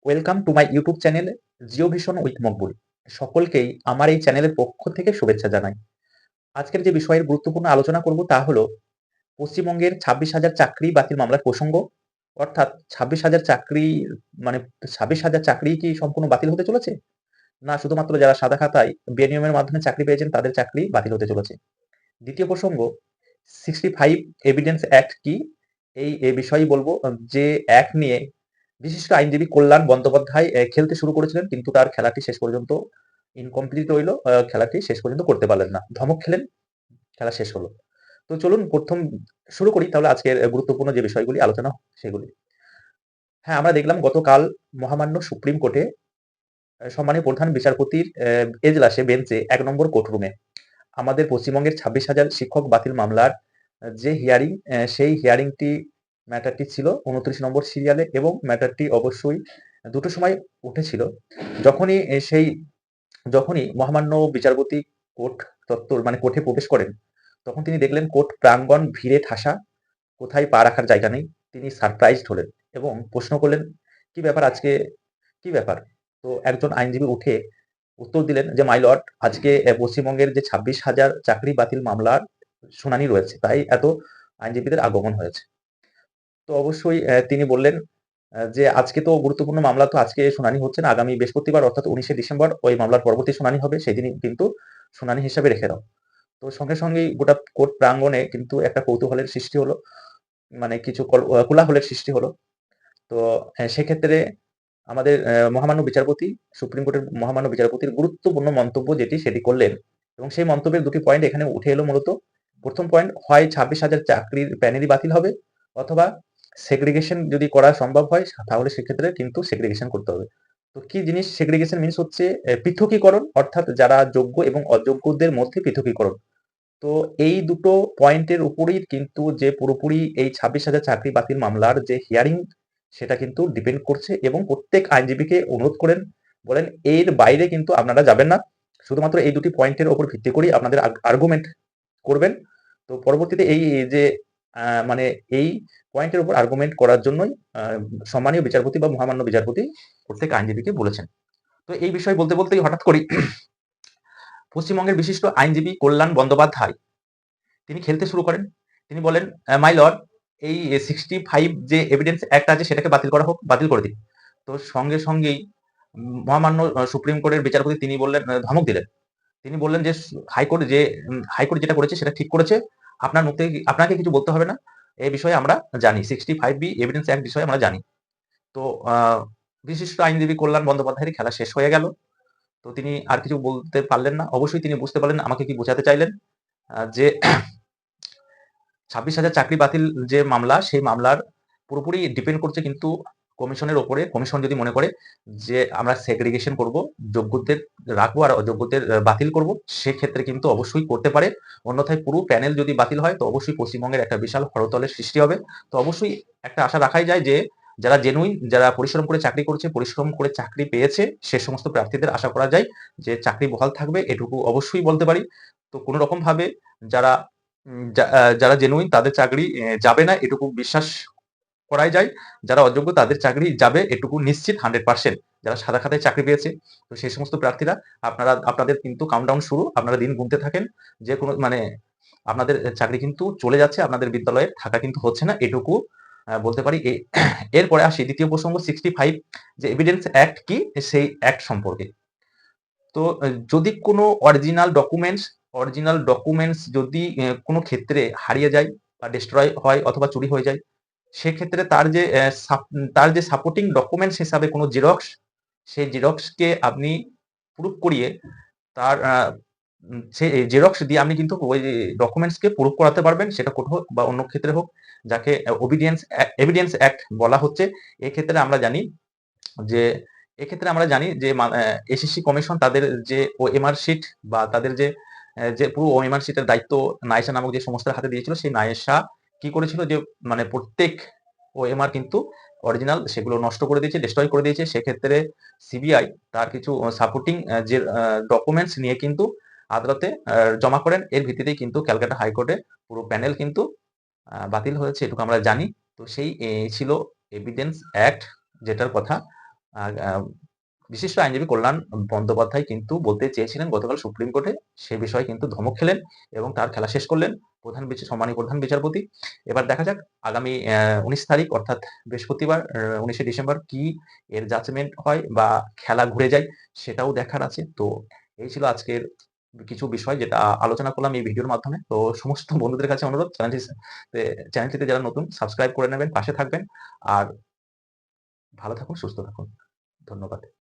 Welcome to my YouTube channel Geo Vision with Maqbool. সকলকেই আমার এই চ্যানেলের পক্ষ থেকে শুভেচ্ছা জানাই। আজকের যে বিষয়ের গুরুত্বপূর্ণ আলোচনা করব তা হলো পশ্চিমবঙ্গের 26,000 চাকরি বাতিল মামলার প্রসঙ্গ। অর্থাৎ 26,000 চাকরি মানে 26,000 চাকরি কি সম্পূর্ণ বাতিল হতে চলেছে? না শুধুমাত্র যারা সাদা খাতায় বেনিয়মের মাধ্যমে চাকরি পেয়েছেন তাদের চাকরি বাতিল হতে চলেছে? দ্বিতীয় প্রসঙ্গ 65 এভিডেন্স অ্যাক্ট কি? এ বিষয়েই বলবো যে অ্যাক্ট নিয়ে বিশিষ্ট আইনজীবী কল্যাণ বন্দ্যোপাধ্যায় খেলতে শুরু করেছিলেন কিন্তু তার খেলাটি শেষ পর্যন্ত ইনকমপ্লিট রইল। খেলাটি শেষ পর্যন্ত করতে পারলেন না। ধমক খেলেন, খেলা শেষ হলো। তো চলুন ১ম শুরু করি তাহলে আজকের গুরুত্বপূর্ণ যে বিষয়গুলি আলোচনা সেগুলি। হ্যাঁ, আমরা দেখলাম গতকাল মহামান্য সুপ্রিম কোর্টে সম্মানীয় প্রধান বিচারপতির এজলাসে বেঞ্চে ১ নম্বর কোর্টরুমে আমাদের পশ্চিমবঙ্গের 26,000 শিক্ষক বাতিল মামলার যে হিয়ারিং সেই হিয়ারিংটি ম্যাটারটি ছিল ২৯ নম্বর সিরিয়ালে এবং ম্যাটারটি অবশ্যই ২ টোর সময় উঠেছিল। যখনই যখনই মহামান্য বিচারপতি কোর্ট চত্বর মানে কোর্টে প্রবেশ করেন, তখন তিনি দেখলেন কোর্ট প্রাঙ্গণ ভিড়ে ঠাসা, কোথায় পা রাখার জায়গা নেই। তিনি সারপ্রাইজড হলেন এবং প্রশ্ন করলেন, "কি ব্যাপার আজকে? কি ব্যাপার?" তো একজন আইনজীবী উঠে উত্তর দিলেন যে, "মাই লর্ড, আজকে পশ্চিমবঙ্গের যে 26,000 চাকরি বাতিল মামলার শুনানি রয়েছে, তাই এত আইনজীবীদের আগমন হয়েছে।" তো অবশ্যই তিনি বললেন যে, "আজকে তো গুরুত্বপূর্ণ মামলা তো আজকে শুনানি হচ্ছে না। আগামী বৃহস্পতিবার অর্থাৎ ১৯শে ডিসেম্বর ওই মামলার পরবর্তী শুনানি হবে। সেদিনই কিন্তু শুনানি হিসাবে রেখে দাও।" তো সঙ্গে সঙ্গেই গোটা কোর্ট প্রাঙ্গণে কিন্তু একটা কৌতূহলের সৃষ্টি হলো। মানে কিছু কোলাহলের সৃষ্টি হলো। তো সেক্ষেত্রে আমাদের মহামান্য বিচারপতি, সুপ্রিম কোর্টের মহামান্য বিচারপতির গুরুত্বপূর্ণ মন্তব্য সেটি করলেন এবং সেই মন্তব্যের ২ টি পয়েন্ট এখানে উঠে এলো মূলত। ১ম পয়েন্ট হয় ২৬,000 চাকরির প্যানেলই বাতিল হবে অথবা সেগ্রিগেশন যদি করা সম্ভব হয় তাহলে সেক্ষেত্রে কিন্তু সেগ্রিগেশন করতে হবে। তো কি জিনিস সেগ্রিগেশন মিনস হচ্ছে পৃথকীকরণ অর্থাৎ যারা যোগ্য এবং অযোগ্যদের মধ্যে পৃথকীকরণ। তো এই দুটো পয়েন্টের উপরেই কিন্তু যে পুরোপুরি এই 26,000 চাকরি বাতিল মামলার যে হিয়ারিং সেটা কিন্তু ডিপেন্ড করছে এবং প্রত্যেক আইনজীবীকে অনুরোধ করেন, বলেন এর বাইরে কিন্তু আপনারা যাবেন না। শুধুমাত্র এই দুটি পয়েন্টের উপর ভিত্তি করেই আপনাদের আর্গুমেন্ট করবেন। তো পরবর্তীতে এই যে মানে এই পয়েন্টের উপর আর্গুমেন্ট করার জন্যই সম্মানীয় বিচারপতি বা মহামান্য বিচারপতি প্রত্যেক আইনজীবীকে বলেছেন। তো এই বিষয় বলতে বলতেই হঠাৎ করেই পশ্চিমবঙ্গের বিশিষ্ট আইনজীবী কল্যাণ বন্দ্যোপাধ্যায় তিনি খেলতে শুরু করেন। তিনি বলেন, "মাই লর্ড, এই 65 যে এভিডেন্স অ্যাক্ট আছে সেটাকে বাতিল করা হোক, বাতিল করে দিন।" তো সঙ্গে সঙ্গেই মহামান্য সুপ্রিম কোর্টের বিচারপতি তিনি বললেন, ধমক দিলেন। তিনি বললেন যে, হাইকোর্ট হাইকোর্ট যেটা করেছে সেটা ঠিক করেছে। আপনার মুখ থেকে আপনাকে কিছু বলতে হবে না। এ বিষয়ে আমরা জানি। 65B এভিডেন্স অ্যাক্ট বিষয়ে আমরা জানি।" তো আ বিশিষ্ট আইনজীবী কল্যাণ বন্দ্যোপাধ্যায়ের খেলা শেষ হয়ে গেল। তো তিনি আর কিছু বলতে পারলেন না। অবশ্যই তিনি বুঝতে পারলেন আমাকে কি বোঝাতে চাইলেন। যে 26,000 চাকরি বাতিল যে মামলা, সেই মামলার পুরোপুরি ডিপেন্ড করছে কিন্তু কমিশনের উপরে। কমিশন যদি মনে করে যে আমরা সেগ্রিগেশন করব, যোগ্যদের রাখবো আর অযোগ্যদের বাতিল করব, সেক্ষেত্রে কিন্তু অবশ্যই করতে পারে। অন্যথায় পুরো প্যানেল যদি বাতিল হয় তো অবশ্যই পশ্চিমবঙ্গের একটা বিশাল হরতলের সৃষ্টি হবে। তো অবশ্যই একটা আশা রাখাই যায় যে যারা জেনুইন, যারা পরিশ্রম করে চাকরি করছে, পরিশ্রম করে চাকরি পেয়েছে, সে সমস্ত প্রার্থীদের আশা করা যায় যে চাকরি বহাল থাকবে। এটুকু অবশ্যই বলতে পারি। তো কোন রকমভাবে যারা যারা জেনুইন তাদের চাকরি যাবে না এটুকু বিশ্বাস করাই যায়। যারা অযোগ্য তাদের চাকরি যাবে এটুকু নিশ্চিত 100%। যারা সাদা খাতায় চাকরি পেয়েছে, তো সেই সমস্ত প্রার্থীরা আপনাদের কিন্তু কাউন্টডাউন শুরু। আপনারা দিন গুনতে থাকেন। যেকোনো মানে আপনাদের চাকরি কিন্তু চলে যাচ্ছে। আপনাদের বিদ্যালয়ে থাকা কিন্তু হচ্ছে না। এটুকু বলতে পারি। এরপরে আসি ২য় প্রসঙ্গ 65 যে এভিডেন্স অ্যাক্ট কি? সেই অ্যাক্ট সম্পর্কে। তো যদি কোনো অরিজিনাল ডকুমেন্টস যদি কোনো ক্ষেত্রে হারিয়ে যায় বা ডেস্ট্রয় হয় অথবা চুরি হয়ে যায়, সেক্ষেত্রে তার যে সাপোর্টিং ডকুমেন্টস হিসাবে কোনো জেরক্স, সেই জেরক্সকে আপনি প্রুফ করিয়ে তার সেই জেরক্স দিয়ে আপনি কিন্তু ওই ডকুমেন্টসকে প্রুফ করাতে পারবেন। সেটা কোর্ট হোক বা অন্য ক্ষেত্রে হোক, যাকে এভিডেন্স অ্যাক্ট বলা হচ্ছে। এক্ষেত্রে আমরা জানি যে এসএসসি কমিশন তাদের যে ওএমআর শিট বা তাদের যে পুরো ওএমআর শিটের দায়িত্ব নায়েশা নামক যে সংস্থার হাতে দিয়েছিল, সেই নায়েশা কি করেছিল যে মানে প্রত্যেক ওএমআর কিন্তু অরিজিনাল সেগুলো নষ্ট করে দিয়েছে, ডেস্ট্রয় করে দিয়েছে। সেক্ষেত্রে সিবিআই তার কিছু সাপোর্টিং যে ডকুমেন্টস নিয়ে কিন্তু আদালতে জমা করেন। এর ভিত্তিতেই কিন্তু ক্যালকাটা হাইকোর্টে পুরো প্যানেল কিন্তু বাতিল হয়েছে, এটুকু আমরা জানি। তো সেই ছিল এভিডেন্স অ্যাক্ট যেটার কথা আর বিশিষ্ট আইনজীবী কল্যাণ বন্দ্যোপাধ্যায় কিন্তু বলতে চেয়েছিলেন গতকাল সুপ্রিম কোর্টে, সে বিষয়ে কিন্তু ধমক খেলেন এবং তার খেলা শেষ করলেন সম্মানীয় প্রধান বিচারপতি। এবার দেখা যাক আগামী ১৯ তারিখ অর্থাৎ বৃহস্পতিবার ১৯শে ডিসেম্বর কি এর জাজমেন্ট হয় বা খেলা ঘুরে যায় সেটাও দেখার আছে। তো এই ছিল আজকের কিছু বিষয় যেটা আলোচনা করলাম এই ভিডিওর মাধ্যমে। তো সমস্ত বন্ধুদের কাছে অনুরোধ চ্যানেলটিতে যারা নতুন সাবস্ক্রাইব করে নেবেন, পাশে থাকবেন। আর ভালো থাকুন, সুস্থ থাকুন। ধন্যবাদ।